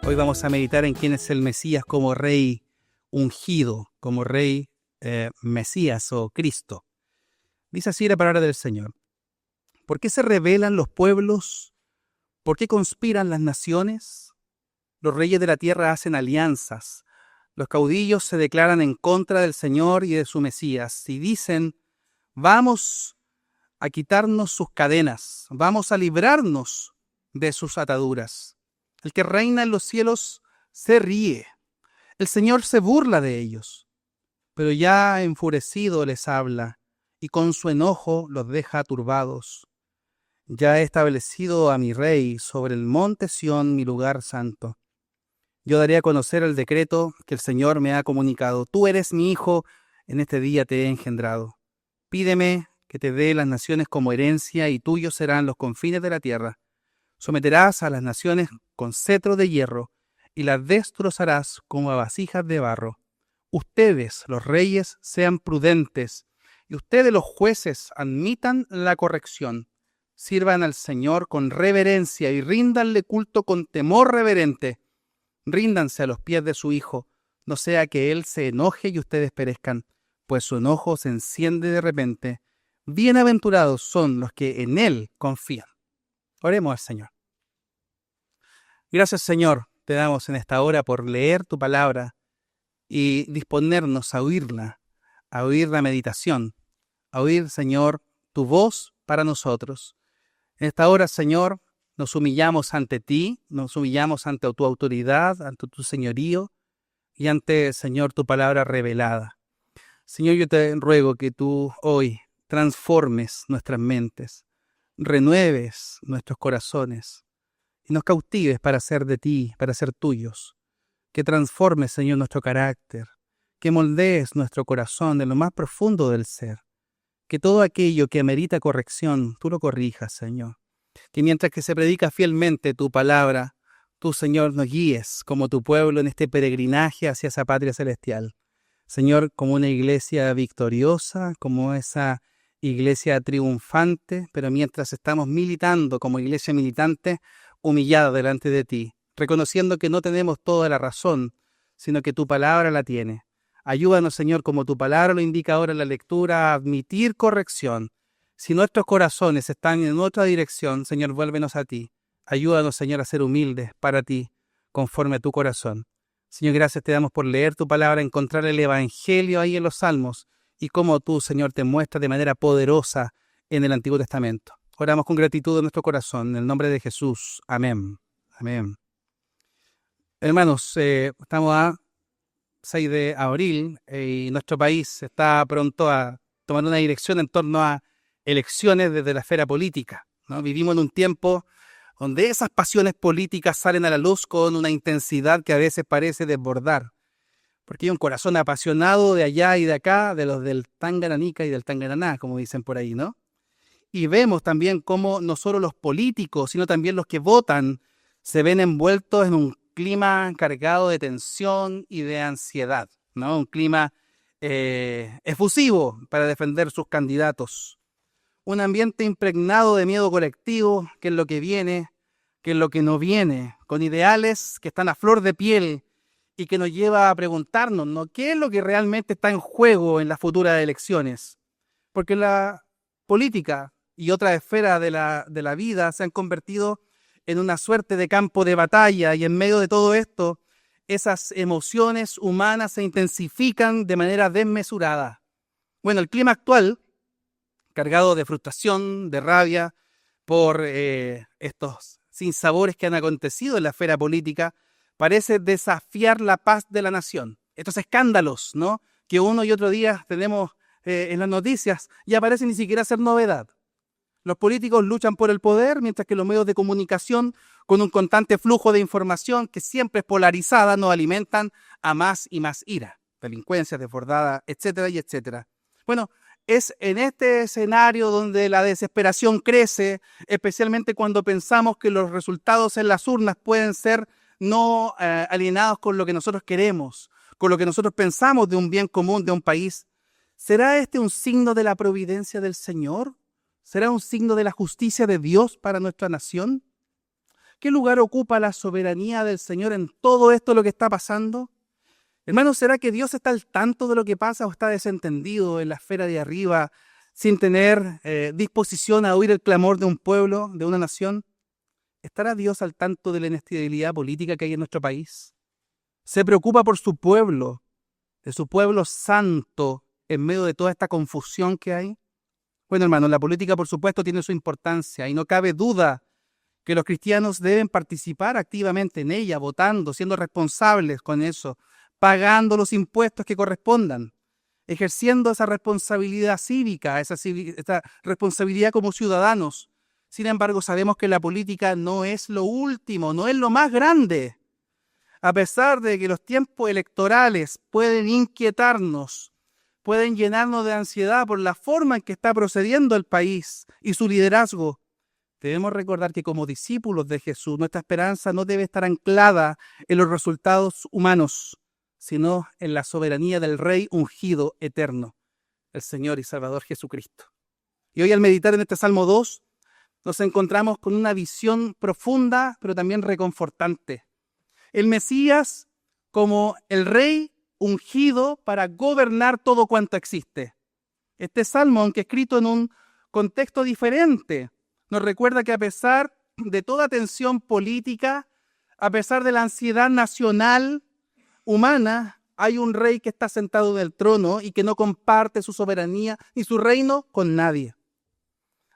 Hoy vamos a meditar en quién es el Mesías como rey ungido, como rey Mesías o Cristo. Dice así la palabra del Señor. ¿Por qué se rebelan los pueblos? ¿Por qué conspiran las naciones? Los reyes de la tierra hacen alianzas. Los caudillos se declaran en contra del Señor y de su Mesías y dicen, vamos a quitarnos sus cadenas, vamos a librarnos de sus ataduras. El que reina en los cielos se ríe, el Señor se burla de ellos, pero ya enfurecido les habla y con su enojo los deja turbados. Ya he establecido a mi rey sobre el monte Sión, mi lugar santo. Yo daré a conocer el decreto que el Señor me ha comunicado. Tú eres mi hijo, en este día te he engendrado. Pídeme que te dé las naciones como herencia y tuyos serán los confines de la tierra. Someterás a las naciones con cetro de hierro y las destrozarás como a vasijas de barro. Ustedes, los reyes, sean prudentes y ustedes, los jueces, admitan la corrección. Sirvan al Señor con reverencia y ríndanle culto con temor reverente. Ríndanse a los pies de su Hijo, no sea que Él se enoje y ustedes perezcan, pues su enojo se enciende de repente. Bienaventurados son los que en Él confían. Oremos al Señor. Gracias, Señor, te damos en esta hora por leer tu palabra y disponernos a oírla, a oír la meditación, a oír, Señor, tu voz para nosotros. En esta hora, Señor, nos humillamos ante ti, nos humillamos ante tu autoridad, ante tu señorío y ante, Señor, tu palabra revelada. Señor, yo te ruego que tú hoy transformes nuestras mentes, renueves nuestros corazones y nos cautives para ser de ti, para ser tuyos. Que transformes, Señor, nuestro carácter, que moldees nuestro corazón en lo más profundo del ser. Que todo aquello que amerita corrección, tú lo corrijas, Señor. Que mientras que se predica fielmente tu palabra, tú, Señor, nos guíes como tu pueblo en este peregrinaje hacia esa patria celestial. Señor, como una iglesia victoriosa, como esa iglesia triunfante, pero mientras estamos militando como iglesia militante, humillada delante de ti, reconociendo que no tenemos toda la razón, sino que tu palabra la tiene. Ayúdanos, Señor, como tu palabra lo indica ahora en la lectura, a admitir corrección. Si nuestros corazones están en otra dirección, Señor, vuélvenos a ti. Ayúdanos, Señor, a ser humildes para ti, conforme a tu corazón. Señor, gracias te damos por leer tu palabra, encontrar el Evangelio ahí en los Salmos y cómo tú, Señor, te muestras de manera poderosa en el Antiguo Testamento. Oramos con gratitud en nuestro corazón, en el nombre de Jesús. Amén. Amén. Hermanos, estamos a 6 de abril y nuestro país está pronto a tomar una dirección en torno a elecciones desde la esfera política, ¿no? Vivimos en un tiempo donde esas pasiones políticas salen a la luz con una intensidad que a veces parece desbordar, porque hay un corazón apasionado de allá y de acá, de los del Tanganyika y del Tangaraná, como dicen por ahí, ¿no? Y vemos también cómo no solo los políticos, sino también los que votan se ven envueltos en un clima cargado de tensión y de ansiedad, ¿no? Un clima efusivo para defender sus candidatos. Un ambiente impregnado de miedo colectivo, que es lo que viene, que es lo que no viene, con ideales que están a flor de piel y que nos lleva a preguntarnos, ¿no? ¿Qué es lo que realmente está en juego en las futuras elecciones? Porque la política y otras esferas de la vida se han convertido en una suerte de campo de batalla y en medio de todo esto, esas emociones humanas se intensifican de manera desmesurada. Bueno, el clima actual, cargado de frustración, de rabia por estos sinsabores que han acontecido en la esfera política, parece desafiar la paz de la nación. Estos escándalos, ¿no?, que uno y otro día tenemos en las noticias, ya parece ni siquiera ser novedad. Los políticos luchan por el poder, mientras que los medios de comunicación, con un constante flujo de información que siempre es polarizada, nos alimentan a más y más ira, delincuencia desbordada, etcétera y etcétera. Bueno, es en este escenario donde la desesperación crece, especialmente cuando pensamos que los resultados en las urnas pueden ser no alineados con lo que nosotros queremos, con lo que nosotros pensamos de un bien común de un país. ¿Será este un signo de la providencia del Señor? ¿Será un signo de la justicia de Dios para nuestra nación? ¿Qué lugar ocupa la soberanía del Señor en todo esto lo que está pasando? Hermanos, ¿será que Dios está al tanto de lo que pasa o está desentendido en la esfera de arriba sin tener disposición a oír el clamor de un pueblo, de una nación? ¿Estará Dios al tanto de la inestabilidad política que hay en nuestro país? ¿Se preocupa por su pueblo, de su pueblo santo, en medio de toda esta confusión que hay? Bueno, hermanos, la política, por supuesto, tiene su importancia y no cabe duda que los cristianos deben participar activamente en ella, votando, siendo responsables con eso, pagando los impuestos que correspondan, ejerciendo esa responsabilidad cívica, esa responsabilidad como ciudadanos. Sin embargo, sabemos que la política no es lo último, no es lo más grande. A pesar de que los tiempos electorales pueden inquietarnos, pueden llenarnos de ansiedad por la forma en que está procediendo el país y su liderazgo, debemos recordar que como discípulos de Jesús, nuestra esperanza no debe estar anclada en los resultados humanos, sino en la soberanía del Rey ungido eterno, el Señor y Salvador Jesucristo. Y hoy al meditar en este Salmo 2, nos encontramos con una visión profunda, pero también reconfortante. El Mesías como el Rey ungido para gobernar todo cuanto existe. Este Salmo, aunque escrito en un contexto diferente, nos recuerda que a pesar de toda tensión política, a pesar de la ansiedad nacional, humana, hay un rey que está sentado en el trono y que no comparte su soberanía ni su reino con nadie.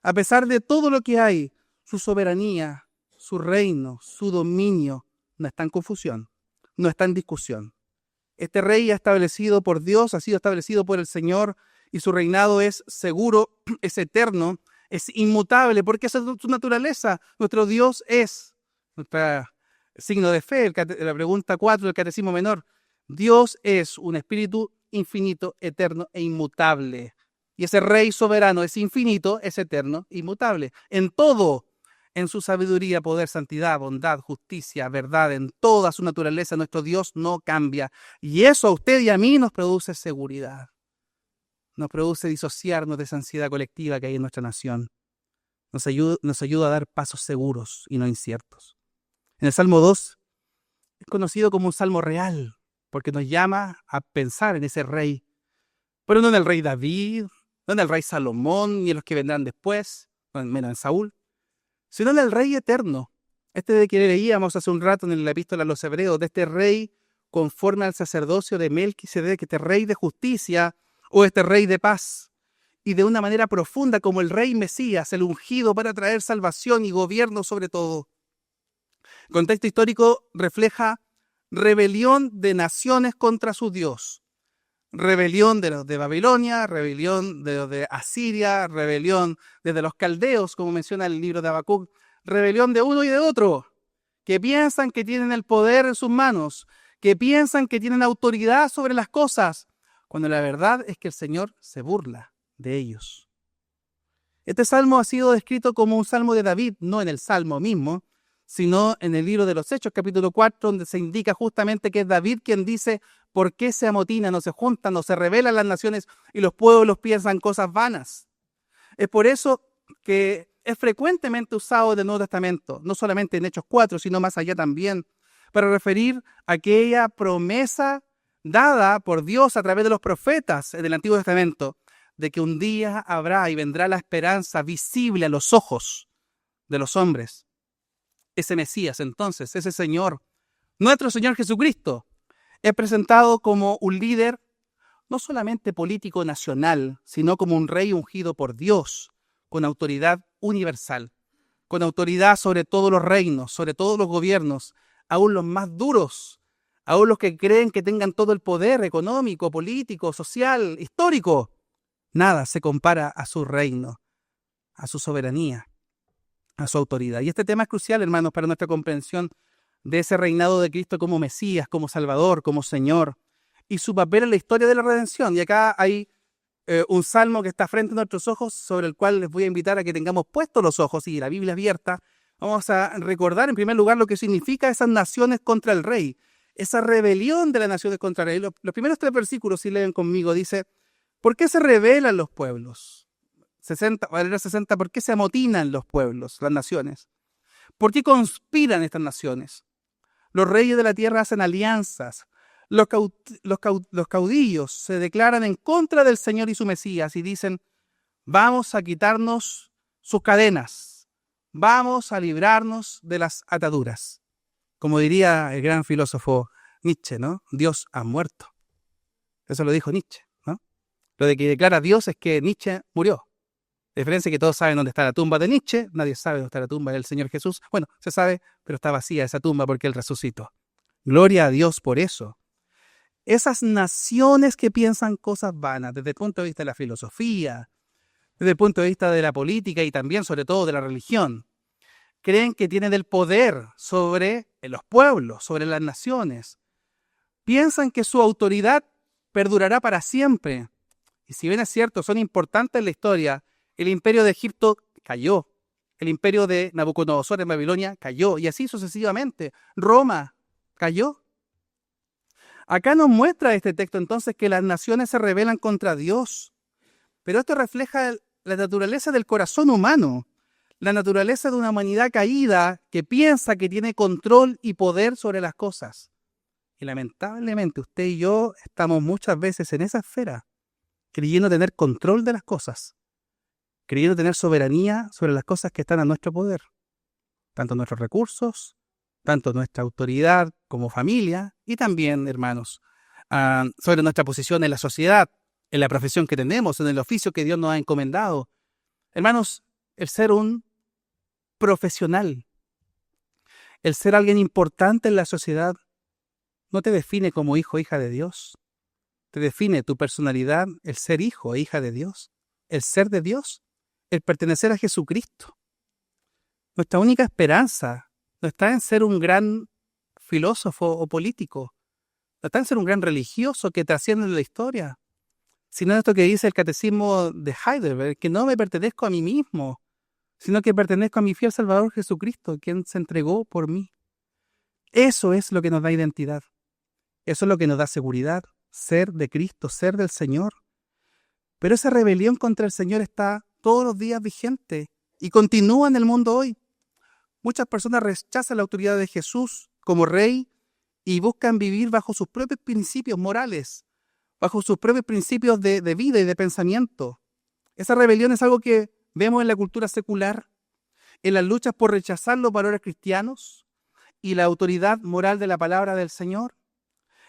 A pesar de todo lo que hay, su soberanía, su reino, su dominio, no está en confusión, no está en discusión. Este rey ha establecido por Dios, ha sido establecido por el Señor y su reinado es seguro, es eterno, es inmutable, porque esa es su naturaleza. Nuestro Dios es, nuestro signo de fe, la pregunta 4 del Catecismo Menor. Dios es un espíritu infinito, eterno e inmutable. Y ese Rey soberano es infinito, es eterno, inmutable. En todo, en su sabiduría, poder, santidad, bondad, justicia, verdad, en toda su naturaleza, nuestro Dios no cambia. Y eso a usted y a mí nos produce seguridad. Nos produce disociarnos de esa ansiedad colectiva que hay en nuestra nación. Nos ayuda a dar pasos seguros y no inciertos. En el Salmo 2 es conocido como un salmo real, porque nos llama a pensar en ese rey. Pero no en el rey David, no en el rey Salomón, ni en los que vendrán después, menos en Saúl, sino en el rey eterno. Este de que leíamos hace un rato en la epístola a los Hebreos, de este rey conforme al sacerdocio de Melquisedec, este rey de justicia o este rey de paz. Y de una manera profunda como el rey Mesías, el ungido para traer salvación y gobierno sobre todo. El contexto histórico refleja rebelión de naciones contra su Dios. Rebelión de los de Babilonia, rebelión de los de Asiria, rebelión desde los caldeos, como menciona el libro de Habacuc, rebelión de uno y de otro, que piensan que tienen el poder en sus manos, que piensan que tienen autoridad sobre las cosas, cuando la verdad es que el Señor se burla de ellos. Este salmo ha sido descrito como un salmo de David, no en el salmo mismo, sino en el libro de los Hechos, capítulo 4, donde se indica justamente que es David quien dice: ¿por qué se amotinan, o se juntan, o se rebelan las naciones y los pueblos piensan cosas vanas? Es por eso que es frecuentemente usado en el Nuevo Testamento, no solamente en Hechos 4, sino más allá también, para referir a aquella promesa dada por Dios a través de los profetas en el Antiguo Testamento, de que un día habrá y vendrá la esperanza visible a los ojos de los hombres. Ese Mesías, entonces, ese Señor, nuestro Señor Jesucristo, es presentado como un líder no solamente político nacional, sino como un rey ungido por Dios, con autoridad universal, con autoridad sobre todos los reinos, sobre todos los gobiernos, aún los más duros, aún los que creen que tengan todo el poder económico, político, social, histórico. Nada se compara a su reino, a su soberanía, a su autoridad. Y este tema es crucial, hermanos, para nuestra comprensión de ese reinado de Cristo como Mesías, como Salvador, como Señor, y su papel en la historia de la redención. Y acá hay un salmo que está frente a nuestros ojos, sobre el cual les voy a invitar a que tengamos puestos los ojos y la Biblia abierta. Vamos a recordar en primer lugar lo que significa esas naciones contra el rey, esa rebelión de las naciones contra el rey. Los primeros 3 versículos, si leen conmigo, dice: ¿por qué se rebelan los pueblos? 60, ¿por qué se amotinan los pueblos, las naciones? ¿Por qué conspiran estas naciones? Los reyes de la tierra hacen alianzas. Los caudillos se declaran en contra del Señor y su Mesías y dicen, vamos a quitarnos sus cadenas, vamos a librarnos de las ataduras. Como diría el gran filósofo Nietzsche, ¿no? Dios ha muerto. Eso lo dijo Nietzsche, ¿no? Lo de que declara Dios es que Nietzsche murió. La diferencia es que todos saben dónde está la tumba de Nietzsche, nadie sabe dónde está la tumba del Señor Jesús. Bueno, se sabe, pero está vacía esa tumba porque Él resucitó. Gloria a Dios por eso. Esas naciones que piensan cosas vanas desde el punto de vista de la filosofía, desde el punto de vista de la política y también sobre todo de la religión, creen que tienen el poder sobre los pueblos, sobre las naciones. Piensan que su autoridad perdurará para siempre. Y si bien es cierto, son importantes en la historia, el imperio de Egipto cayó, el imperio de Nabucodonosor en Babilonia cayó, y así sucesivamente. Roma cayó. Acá nos muestra este texto entonces que las naciones se rebelan contra Dios. Pero esto refleja la naturaleza del corazón humano, la naturaleza de una humanidad caída que piensa que tiene control y poder sobre las cosas. Y lamentablemente usted y yo estamos muchas veces en esa esfera, creyendo tener control de las cosas, creyendo tener soberanía sobre las cosas que están a nuestro poder, tanto nuestros recursos, tanto nuestra autoridad como familia y también, hermanos, sobre nuestra posición en la sociedad, en la profesión que tenemos, en el oficio que Dios nos ha encomendado. Hermanos, el ser un profesional, el ser alguien importante en la sociedad, no te define como hijo o hija de Dios. Te define tu personalidad, el ser hijo o hija de Dios, el ser de Dios, el pertenecer a Jesucristo. Nuestra única esperanza no está en ser un gran filósofo o político, no está en ser un gran religioso que trasciende la historia, sino en esto que dice el Catecismo de Heidelberg, que no me pertenezco a mí mismo, sino que pertenezco a mi fiel Salvador Jesucristo, quien se entregó por mí. Eso es lo que nos da identidad. Eso es lo que nos da seguridad, ser de Cristo, ser del Señor. Pero esa rebelión contra el Señor está todos los días vigente y continúa en el mundo hoy. Muchas personas rechazan la autoridad de Jesús como Rey y buscan vivir bajo sus propios principios morales, bajo sus propios principios de vida y de pensamiento. Esa rebelión es algo que vemos en la cultura secular, en las luchas por rechazar los valores cristianos y la autoridad moral de la palabra del Señor.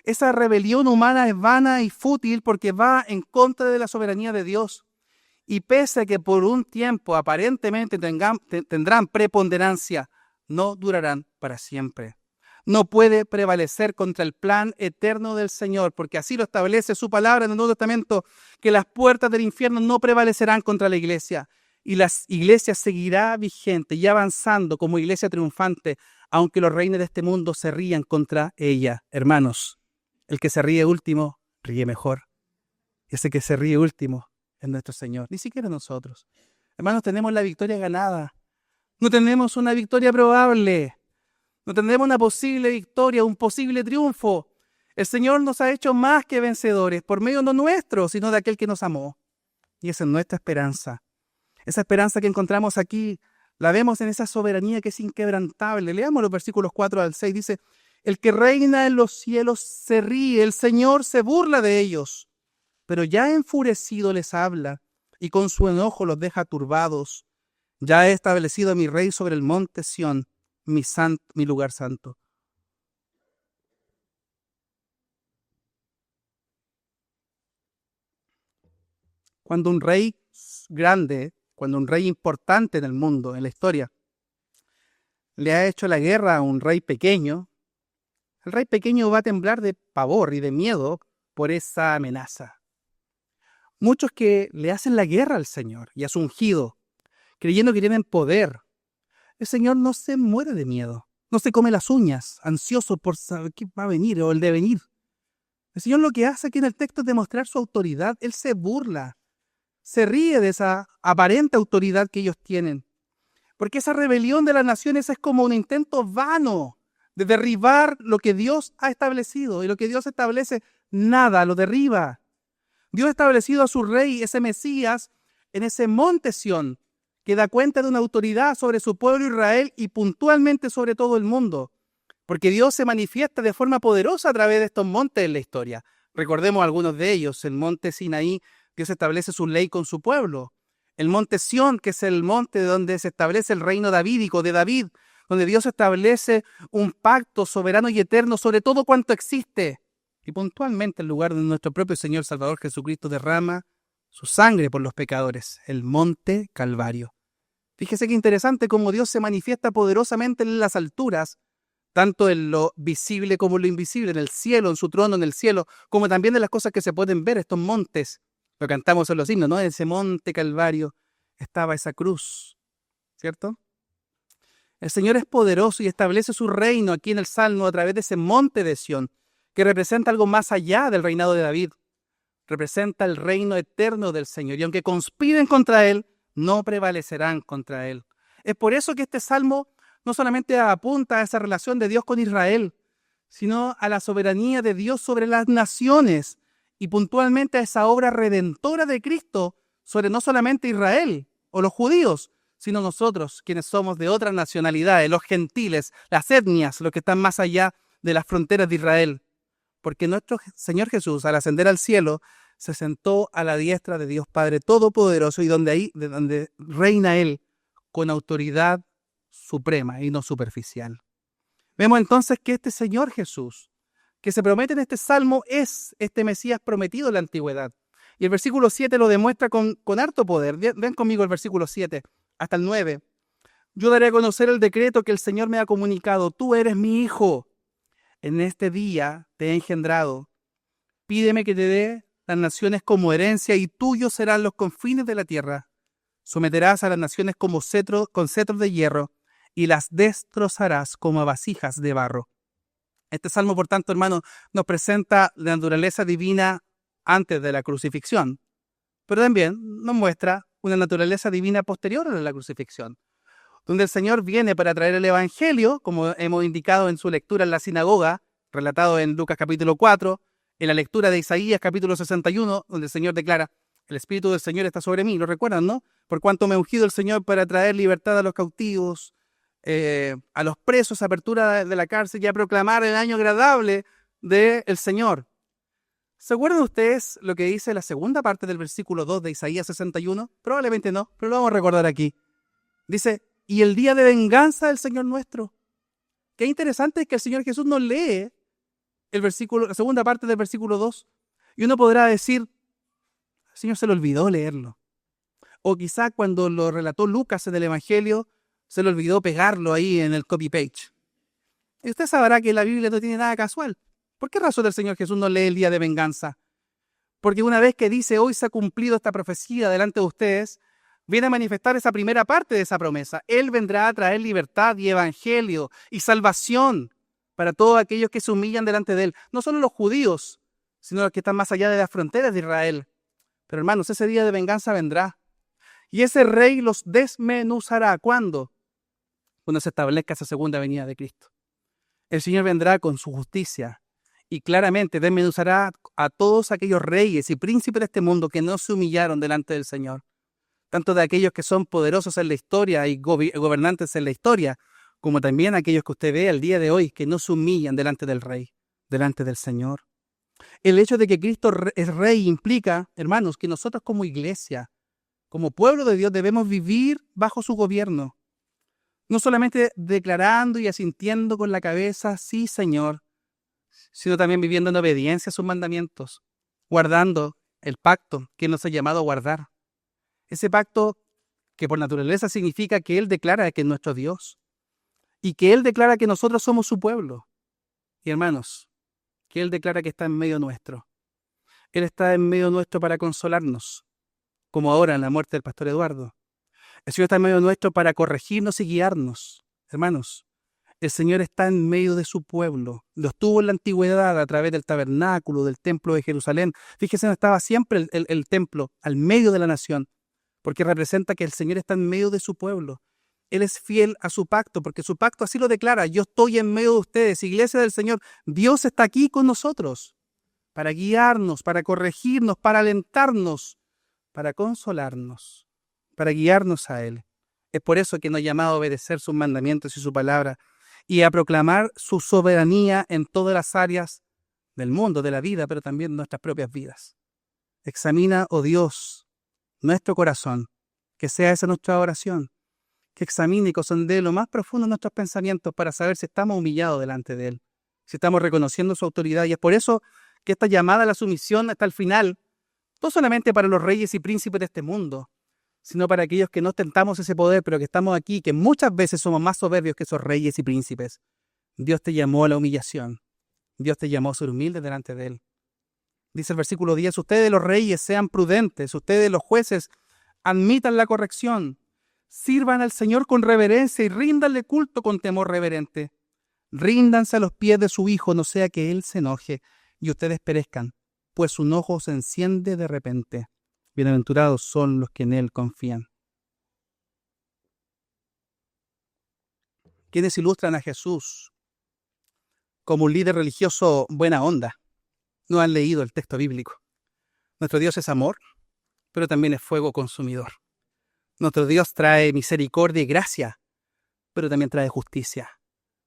Esa rebelión humana es vana y fútil porque va en contra de la soberanía de Dios. Y pese a que por un tiempo aparentemente tendrán preponderancia, no durarán para siempre. No puede prevalecer contra el plan eterno del Señor, porque así lo establece su palabra en el Nuevo Testamento, que las puertas del infierno no prevalecerán contra la iglesia. Y la iglesia seguirá vigente y avanzando como iglesia triunfante, aunque los reinos de este mundo se rían contra ella. Hermanos, el que se ríe último, ríe mejor. Y ese que se ríe último es nuestro Señor, ni siquiera nosotros. Hermanos, tenemos la victoria ganada. No tenemos una victoria probable. No tenemos una posible victoria, un posible triunfo. El Señor nos ha hecho más que vencedores, por medio no nuestro, sino de aquel que nos amó. Y esa es nuestra esperanza. Esa esperanza que encontramos aquí, la vemos en esa soberanía que es inquebrantable. Leamos los versículos 4 al 6. Dice, el que reina en los cielos se ríe, el Señor se burla de ellos, pero ya enfurecido les habla y con su enojo los deja turbados. Ya he establecido a mi rey sobre el monte Sión, mi lugar santo. Cuando un rey grande, cuando un rey importante en el mundo, en la historia, le ha hecho la guerra a un rey pequeño, el rey pequeño va a temblar de pavor y de miedo por esa amenaza. Muchos que le hacen la guerra al Señor y a su ungido, creyendo que tienen poder, el Señor no se muere de miedo, no se come las uñas, ansioso por saber qué va a venir o el devenir. El Señor lo que hace aquí en el texto es demostrar su autoridad. Él se burla, se ríe de esa aparente autoridad que ellos tienen. Porque esa rebelión de las naciones es como un intento vano de derribar lo que Dios ha establecido. Y lo que Dios establece, nada lo derriba. Dios ha establecido a su rey, ese Mesías, en ese monte Sión, que da cuenta de una autoridad sobre su pueblo Israel y puntualmente sobre todo el mundo. Porque Dios se manifiesta de forma poderosa a través de estos montes en la historia. Recordemos algunos de ellos. El monte Sinaí, Dios establece su ley con su pueblo. El monte Sión, que es el monte donde se establece el reino davídico de David, donde Dios establece un pacto soberano y eterno sobre todo cuanto existe. Y puntualmente el lugar donde nuestro propio Señor Salvador Jesucristo derrama su sangre por los pecadores, el monte Calvario. Fíjese qué interesante cómo Dios se manifiesta poderosamente en las alturas, tanto en lo visible como en lo invisible, en el cielo, en su trono en el cielo, como también en las cosas que se pueden ver, estos montes. Lo cantamos en los himnos, ¿no? En ese monte Calvario estaba esa cruz, ¿cierto? El Señor es poderoso y establece su reino aquí en el Salmo a través de ese monte de Sión, que representa algo más allá del reinado de David. Representa el reino eterno del Señor. Y aunque conspiren contra Él, no prevalecerán contra Él. Es por eso que este Salmo no solamente apunta a esa relación de Dios con Israel, sino a la soberanía de Dios sobre las naciones y puntualmente a esa obra redentora de Cristo sobre no solamente Israel o los judíos, sino nosotros, quienes somos de otras nacionalidades, los gentiles, las etnias, los que están más allá de las fronteras de Israel. Porque nuestro Señor Jesús, al ascender al cielo, se sentó a la diestra de Dios Padre Todopoderoso y de donde reina Él con autoridad suprema y no superficial. Vemos entonces que este Señor Jesús, que se promete en este Salmo, es este Mesías prometido en la antigüedad. Y el versículo 7 lo demuestra con harto poder. Ven conmigo el versículo 7 hasta el 9. Yo daré a conocer el decreto que el Señor me ha comunicado. Tú eres mi hijo. En este día te he engendrado. Pídeme que te dé las naciones como herencia y tuyos serán los confines de la tierra. Someterás a las naciones como con cetros de hierro y las destrozarás como a vasijas de barro. Este salmo, por tanto, hermano, nos presenta la naturaleza divina antes de la crucifixión, pero también nos muestra una naturaleza divina posterior a la crucifixión, donde el Señor viene para traer el Evangelio, como hemos indicado en su lectura en la sinagoga, relatado en Lucas capítulo 4, en la lectura de Isaías capítulo 61, donde el Señor declara: el Espíritu del Señor está sobre mí. ¿Lo recuerdan, no? Por cuanto me ha ungido el Señor para traer libertad a los cautivos, a los presos, apertura de la cárcel y a proclamar el año agradable del Señor. ¿Se acuerdan ustedes lo que dice la segunda parte del versículo 2 de Isaías 61? Probablemente no, pero lo vamos a recordar aquí. Dice: y el día de venganza del Señor nuestro. Qué interesante es que el Señor Jesús nos lee la segunda parte del versículo 2, y uno podrá decir: el Señor se le olvidó leerlo. O quizá cuando lo relató Lucas en el Evangelio, se le olvidó pegarlo ahí en el copy-page. Y usted sabrá que la Biblia no tiene nada casual. ¿Por qué razón el Señor Jesús no lee el día de venganza? Porque una vez que dice: hoy se ha cumplido esta profecía delante de ustedes, viene a manifestar esa primera parte de esa promesa. Él vendrá a traer libertad y evangelio y salvación para todos aquellos que se humillan delante de Él. No solo los judíos, sino los que están más allá de las fronteras de Israel. Pero hermanos, ese día de venganza vendrá. Y ese rey los desmenuzará. ¿Cuándo? Cuando se establezca esa segunda venida de Cristo. El Señor vendrá con su justicia y claramente desmenuzará a todos aquellos reyes y príncipes de este mundo que no se humillaron delante del Señor. Tanto de aquellos que son poderosos en la historia y gobernantes en la historia, como también aquellos que usted ve al día de hoy que no se humillan delante del Rey, delante del Señor. El hecho de que Cristo es Rey implica, hermanos, que nosotros como iglesia, como pueblo de Dios, debemos vivir bajo su gobierno. No solamente declarando y asintiendo con la cabeza: sí, Señor, sino también viviendo en obediencia a sus mandamientos, guardando el pacto que Él nos ha llamado a guardar. Ese pacto que por naturaleza significa que Él declara que es nuestro Dios y que Él declara que nosotros somos su pueblo. Y hermanos, que Él declara que está en medio nuestro. Él está en medio nuestro para consolarnos, como ahora en la muerte del pastor Eduardo. El Señor está en medio nuestro para corregirnos y guiarnos. Hermanos, el Señor está en medio de su pueblo. Lo estuvo en la antigüedad a través del tabernáculo, del templo de Jerusalén. Fíjese, estaba siempre el templo al medio de la nación, porque representa que el Señor está en medio de su pueblo. Él es fiel a su pacto, porque su pacto así lo declara: yo estoy en medio de ustedes, iglesia del Señor. Dios está aquí con nosotros para guiarnos, para corregirnos, para alentarnos, para consolarnos, para guiarnos a Él. Es por eso que nos ha llamado a obedecer sus mandamientos y su palabra y a proclamar su soberanía en todas las áreas del mundo, de la vida, pero también en nuestras propias vidas. Examina, oh Dios, nuestro corazón, que sea esa nuestra oración, que examine y que sondee lo más profundo de nuestros pensamientos para saber si estamos humillados delante de Él, si estamos reconociendo su autoridad. Y es por eso que esta llamada a la sumisión hasta el final, no solamente para los reyes y príncipes de este mundo, sino para aquellos que no ostentamos ese poder, pero que estamos aquí, que muchas veces somos más soberbios que esos reyes y príncipes. Dios te llamó a la humillación. Dios te llamó a ser humilde delante de Él. Dice el versículo 10, ustedes los reyes sean prudentes, ustedes los jueces admitan la corrección, sirvan al Señor con reverencia y ríndanle culto con temor reverente. Ríndanse a los pies de su Hijo, no sea que Él se enoje y ustedes perezcan, pues su enojo se enciende de repente. Bienaventurados son los que en Él confían. Quienes ilustran a Jesús como un líder religioso buena onda no han leído el texto bíblico. Nuestro Dios es amor, pero también es fuego consumidor. Nuestro Dios trae misericordia y gracia, pero también trae justicia.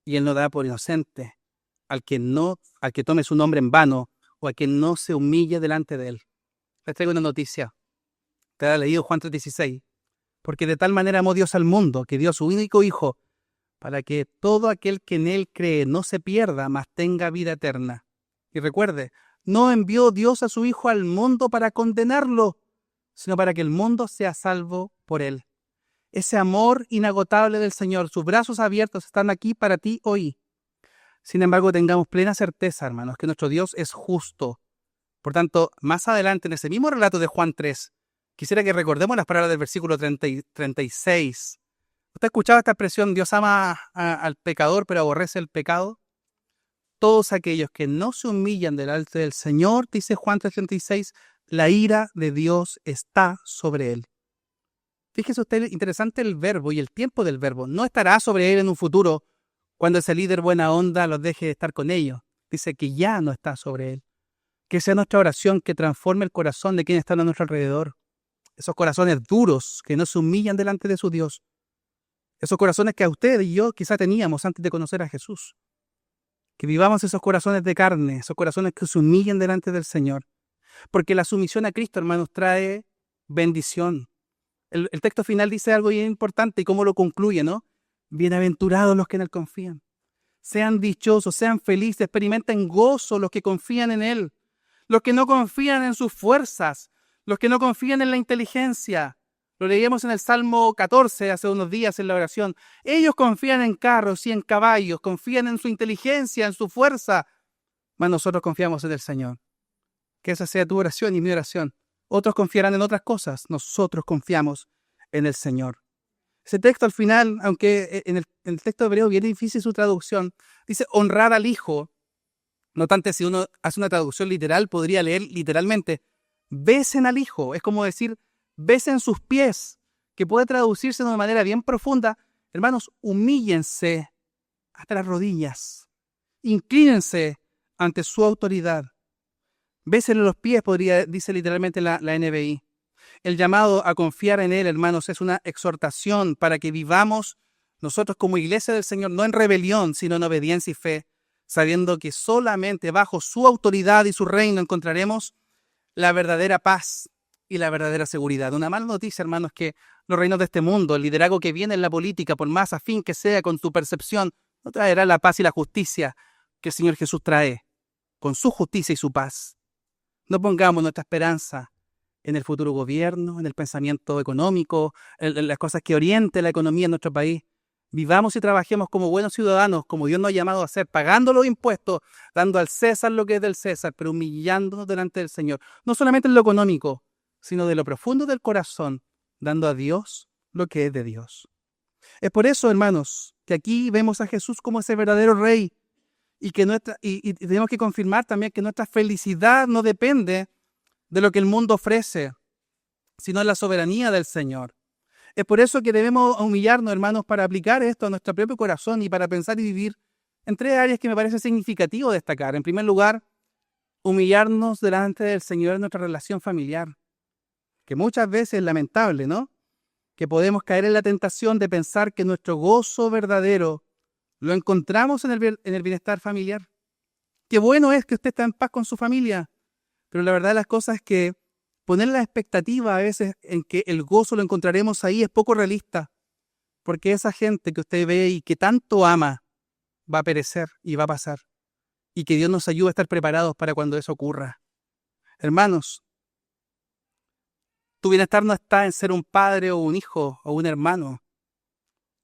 Y Él no da por inocente al que tome su nombre en vano o a quien no se humille delante de Él. Les traigo una noticia. Te ha leído Juan 3:16. Porque de tal manera amó Dios al mundo, que dio a su único Hijo, para que todo aquel que en Él cree no se pierda, mas tenga vida eterna. Y recuerde, no envió Dios a su Hijo al mundo para condenarlo, sino para que el mundo sea salvo por Él. Ese amor inagotable del Señor, sus brazos abiertos están aquí para ti hoy. Sin embargo, tengamos plena certeza, hermanos, que nuestro Dios es justo. Por tanto, más adelante, en ese mismo relato de Juan 3, quisiera que recordemos las palabras del versículo 36. ¿Usted ha escuchado esta expresión, Dios ama al pecador, pero aborrece el pecado? Todos aquellos que no se humillan delante del Señor, dice Juan 3:36, la ira de Dios está sobre él. Fíjese usted, interesante el verbo y el tiempo del verbo. No estará sobre él en un futuro cuando ese líder buena onda los deje de estar con ellos. Dice que ya no está sobre él. Que sea nuestra oración que transforme el corazón de quienes están a nuestro alrededor. Esos corazones duros que no se humillan delante de su Dios. Esos corazones que a usted y yo quizá teníamos antes de conocer a Jesús. Que vivamos esos corazones de carne, esos corazones que se humillan delante del Señor. Porque la sumisión a Cristo, hermanos, trae bendición. El texto final dice algo bien importante y cómo lo concluye, ¿no? Bienaventurados los que en Él confían. Sean dichosos, sean felices, experimenten gozo los que confían en Él. Los que no confían en sus fuerzas, los que no confían en la inteligencia. Lo leíamos en el Salmo 14 hace unos días en la oración. Ellos confían en carros y en caballos, confían en su inteligencia, en su fuerza. Mas nosotros confiamos en el Señor. Que esa sea tu oración y mi oración. Otros confiarán en otras cosas. Nosotros confiamos en el Señor. Ese texto al final, aunque en el texto hebreo viene difícil su traducción, dice honrar al Hijo. No obstante, si uno hace una traducción literal, podría leer literalmente, besen al Hijo. Es como decir, besen sus pies, que puede traducirse de una manera bien profunda. Hermanos, humíllense hasta las rodillas. Inclínense ante su autoridad. Bésenle los pies, dice literalmente la NBI. El llamado a confiar en Él, hermanos, es una exhortación para que vivamos nosotros como iglesia del Señor, no en rebelión, sino en obediencia y fe, sabiendo que solamente bajo su autoridad y su reino encontraremos la verdadera paz y la verdadera seguridad. Una mala noticia, hermanos, que los reinos de este mundo, el liderazgo que viene en la política, por más afín que sea con tu percepción, no traerá la paz y la justicia que el Señor Jesús trae, con su justicia y su paz. No pongamos nuestra esperanza en el futuro gobierno, en el pensamiento económico, en las cosas que orienten la economía en nuestro país. Vivamos y trabajemos como buenos ciudadanos, como Dios nos ha llamado a hacer, pagando los impuestos, dando al César lo que es del César, pero humillándonos delante del Señor. No solamente en lo económico, sino de lo profundo del corazón, dando a Dios lo que es de Dios. Es por eso, hermanos, que aquí vemos a Jesús como ese verdadero Rey y tenemos que confirmar también que nuestra felicidad no depende de lo que el mundo ofrece, sino de la soberanía del Señor. Es por eso que debemos humillarnos, hermanos, para aplicar esto a nuestro propio corazón y para pensar y vivir en tres áreas que me parece significativo destacar. En primer lugar, humillarnos delante del Señor en nuestra relación familiar, que muchas veces es lamentable, ¿no? que podemos caer en la tentación de pensar que nuestro gozo verdadero lo encontramos en el bienestar familiar. Qué bueno es que usted está en paz con su familia, pero la verdad de las cosas es que poner la expectativa a veces en que el gozo lo encontraremos ahí es poco realista, porque esa gente que usted ve y que tanto ama va a perecer y va a pasar, y que Dios nos ayude a estar preparados para cuando eso ocurra. Hermanos, tu bienestar no está en ser un padre o un hijo o un hermano.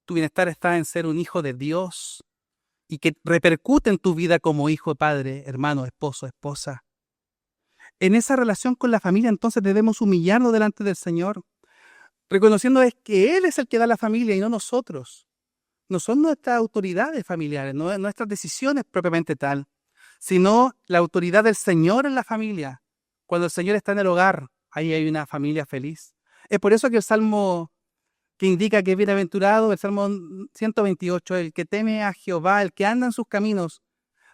Tu bienestar está en ser un hijo de Dios y que repercute en tu vida como hijo, padre, hermano, esposo, esposa. En esa relación con la familia, entonces debemos humillarnos delante del Señor, reconociendo que Él es el que da la familia y no nosotros. No son nuestras autoridades familiares, no nuestras decisiones propiamente tal, sino la autoridad del Señor en la familia. Cuando el Señor está en el hogar, ahí hay una familia feliz. Es por eso que el Salmo que indica que es bienaventurado, el Salmo 128, el que teme a Jehová, el que anda en sus caminos,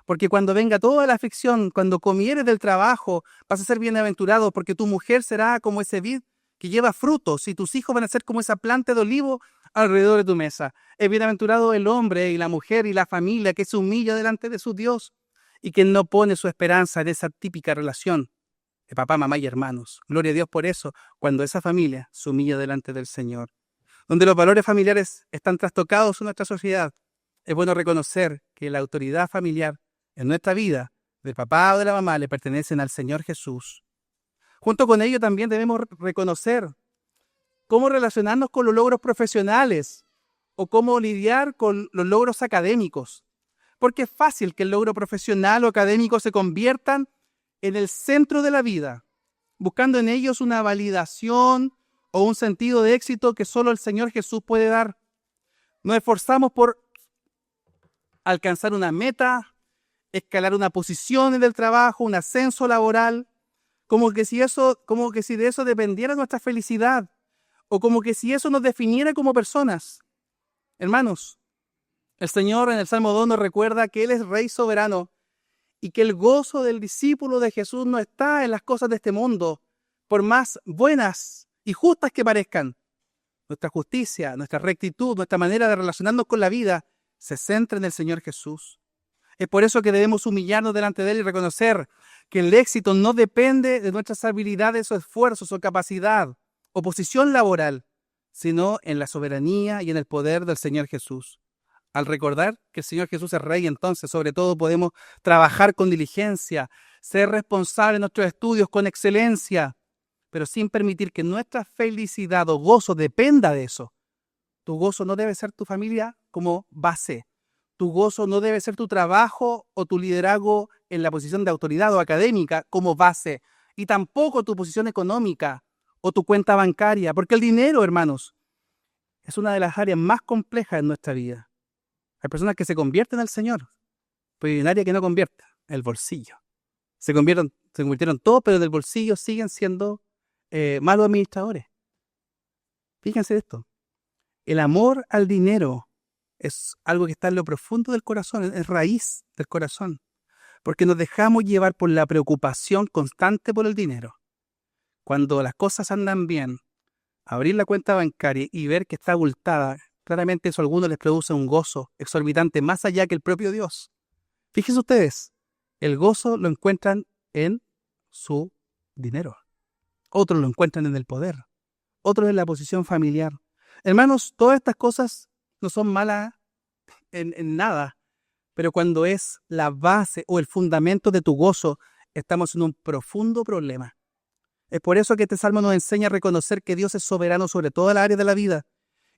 porque cuando venga toda la aflicción, cuando comieres del trabajo, vas a ser bienaventurado, porque tu mujer será como ese vid que lleva frutos, y tus hijos van a ser como esa planta de olivo alrededor de tu mesa. Es bienaventurado el hombre y la mujer y la familia que se humilla delante de su Dios y que no pone su esperanza en esa típica relación de papá, mamá y hermanos. Gloria a Dios por eso, cuando esa familia se humilla delante del Señor. Donde los valores familiares están trastocados en nuestra sociedad, es bueno reconocer que la autoridad familiar en nuestra vida, del papá o de la mamá, le pertenecen al Señor Jesús. Junto con ello también debemos reconocer cómo relacionarnos con los logros profesionales o cómo lidiar con los logros académicos. Porque es fácil que el logro profesional o académico se conviertan en el centro de la vida, buscando en ellos una validación o un sentido de éxito que solo el Señor Jesús puede dar. Nos esforzamos por alcanzar una meta, escalar una posición en el trabajo, un ascenso laboral, como que si de eso dependiera nuestra felicidad, o como que si eso nos definiera como personas. Hermanos, el Señor en el Salmo 2 nos recuerda que Él es Rey soberano y que el gozo del discípulo de Jesús no está en las cosas de este mundo, por más buenas y justas que parezcan. Nuestra justicia, nuestra rectitud, nuestra manera de relacionarnos con la vida se centra en el Señor Jesús. Es por eso que debemos humillarnos delante de Él y reconocer que el éxito no depende de nuestras habilidades o esfuerzos o capacidad o posición laboral, sino en la soberanía y en el poder del Señor Jesús. Al recordar que el Señor Jesús es Rey, entonces, sobre todo, podemos trabajar con diligencia, ser responsables de nuestros estudios con excelencia, pero sin permitir que nuestra felicidad o gozo dependa de eso. Tu gozo no debe ser tu familia como base. Tu gozo no debe ser tu trabajo o tu liderazgo en la posición de autoridad o académica como base. Y tampoco tu posición económica o tu cuenta bancaria. Porque el dinero, hermanos, es una de las áreas más complejas en nuestra vida. Hay personas que se convierten al Señor, pero hay un área que no convierte, el bolsillo. Se convirtieron todos, pero del bolsillo siguen siendo malos administradores. Fíjense esto. El amor al dinero es algo que está en lo profundo del corazón, es raíz del corazón, porque nos dejamos llevar por la preocupación constante por el dinero. Cuando las cosas andan bien, abrir la cuenta bancaria y ver que está abultada, claramente eso a algunos les produce un gozo exorbitante más allá que el propio Dios. Fíjense ustedes, el gozo lo encuentran en su dinero. Otros lo encuentran en el poder. Otros en la posición familiar. Hermanos, todas estas cosas no son malas en nada, pero cuando es la base o el fundamento de tu gozo, estamos en un profundo problema. Es por eso que este salmo nos enseña a reconocer que Dios es soberano sobre toda la área de la vida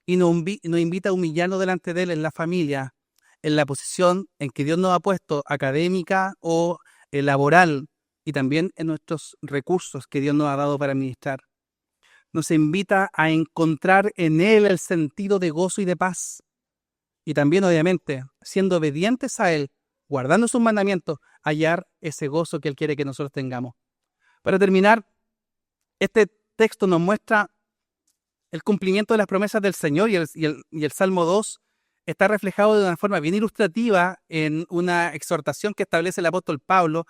y nos invita a humillarnos delante de Él en la familia, en la posición en que Dios nos ha puesto académica o laboral y también en nuestros recursos que Dios nos ha dado para administrar. Nos invita a encontrar en Él el sentido de gozo y de paz. Y también, obviamente, siendo obedientes a Él, guardando sus mandamientos, hallar ese gozo que Él quiere que nosotros tengamos. Para terminar, este texto nos muestra el cumplimiento de las promesas del Señor y el Salmo 2 está reflejado de una forma bien ilustrativa en una exhortación que establece el apóstol Pablo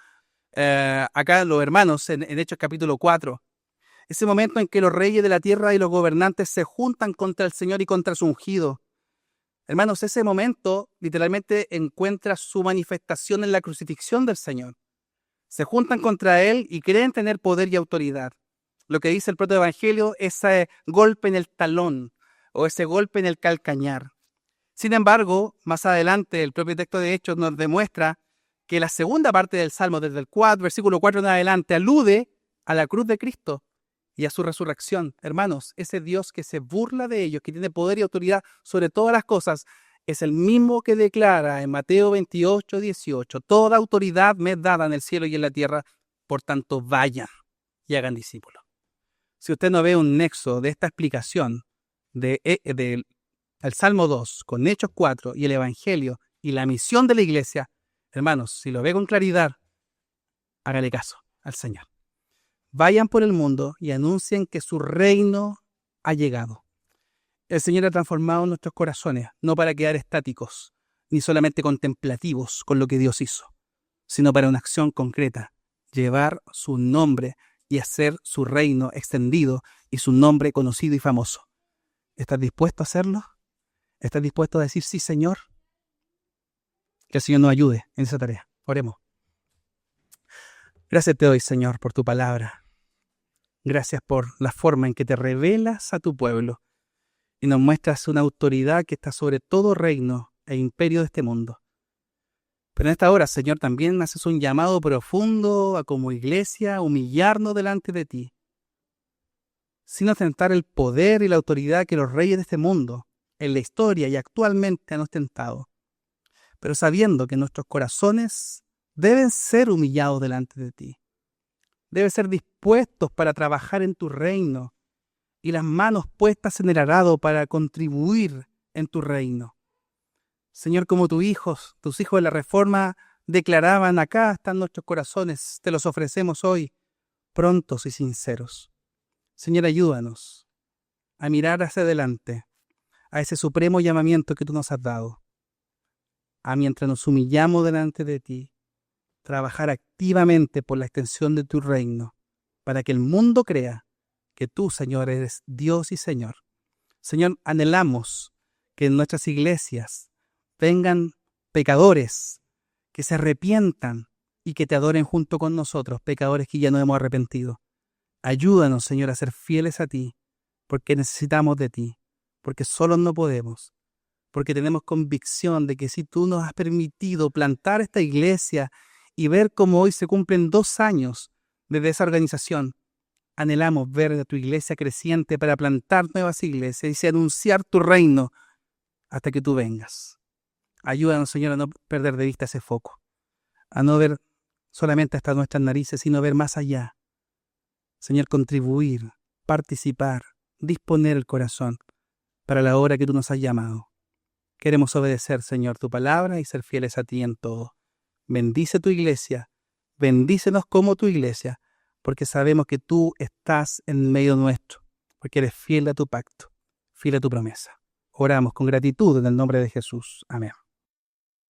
acá los hermanos en Hechos capítulo 4. Ese momento en que los reyes de la tierra y los gobernantes se juntan contra el Señor y contra su ungido. Hermanos, ese momento literalmente encuentra su manifestación en la crucifixión del Señor. Se juntan contra Él y creen tener poder y autoridad. Lo que dice el protoevangelio, ese golpe en el talón o ese golpe en el calcañar. Sin embargo, más adelante el propio texto de Hechos nos demuestra que la segunda parte del Salmo, desde el versículo 4 en adelante, alude a la cruz de Cristo y a su resurrección. Hermanos, ese Dios que se burla de ellos, que tiene poder y autoridad sobre todas las cosas, es el mismo que declara en Mateo 28, 18, toda autoridad me es dada en el cielo y en la tierra, por tanto vayan y hagan discípulos. Si usted no ve un nexo de esta explicación del Salmo 2 con Hechos 4 y el Evangelio y la misión de la iglesia, hermanos, si lo ve con claridad, hágale caso al Señor. Vayan por el mundo y anuncien que su reino ha llegado. El Señor ha transformado nuestros corazones, no para quedar estáticos, ni solamente contemplativos con lo que Dios hizo, sino para una acción concreta, llevar su nombre y hacer su reino extendido y su nombre conocido y famoso. ¿Estás dispuesto a hacerlo? ¿Estás dispuesto a decir sí, Señor? Que el Señor nos ayude en esa tarea. Oremos. Gracias te doy, Señor, por tu palabra. Gracias por la forma en que te revelas a tu pueblo y nos muestras una autoridad que está sobre todo reino e imperio de este mundo. Pero en esta hora, Señor, también haces un llamado profundo a como iglesia humillarnos delante de ti, sin ostentar el poder y la autoridad que los reyes de este mundo, en la historia y actualmente han ostentado, pero sabiendo que nuestros corazones deben ser humillados delante de ti. Deben ser dispuestos para trabajar en tu reino y las manos puestas en el arado para contribuir en tu reino. Señor, como tus hijos de la Reforma declaraban, acá están nuestros corazones, te los ofrecemos hoy, prontos y sinceros. Señor, ayúdanos a mirar hacia adelante, a ese supremo llamamiento que tú nos has dado, a mientras nos humillamos delante de ti, trabajar activamente por la extensión de tu reino, para que el mundo crea que tú, Señor, eres Dios y Señor. Señor, anhelamos que en nuestras iglesias vengan pecadores que se arrepientan y que te adoren junto con nosotros, pecadores que ya no hemos arrepentido. Ayúdanos, Señor, a ser fieles a ti, porque necesitamos de ti, porque solos no podemos, porque tenemos convicción de que si tú nos has permitido plantar esta iglesia y ver cómo hoy se cumplen 2 años desde esa organización, anhelamos ver a tu iglesia creciente para plantar nuevas iglesias y anunciar tu reino hasta que tú vengas. Ayúdanos, Señor, a no perder de vista ese foco, a no ver solamente hasta nuestras narices, sino ver más allá. Señor, contribuir, participar, disponer el corazón para la hora que tú nos has llamado. Queremos obedecer, Señor, tu palabra y ser fieles a ti en todo. Bendice tu iglesia, bendícenos como tu iglesia, porque sabemos que tú estás en medio nuestro, porque eres fiel a tu pacto, fiel a tu promesa. Oramos con gratitud en el nombre de Jesús. Amén.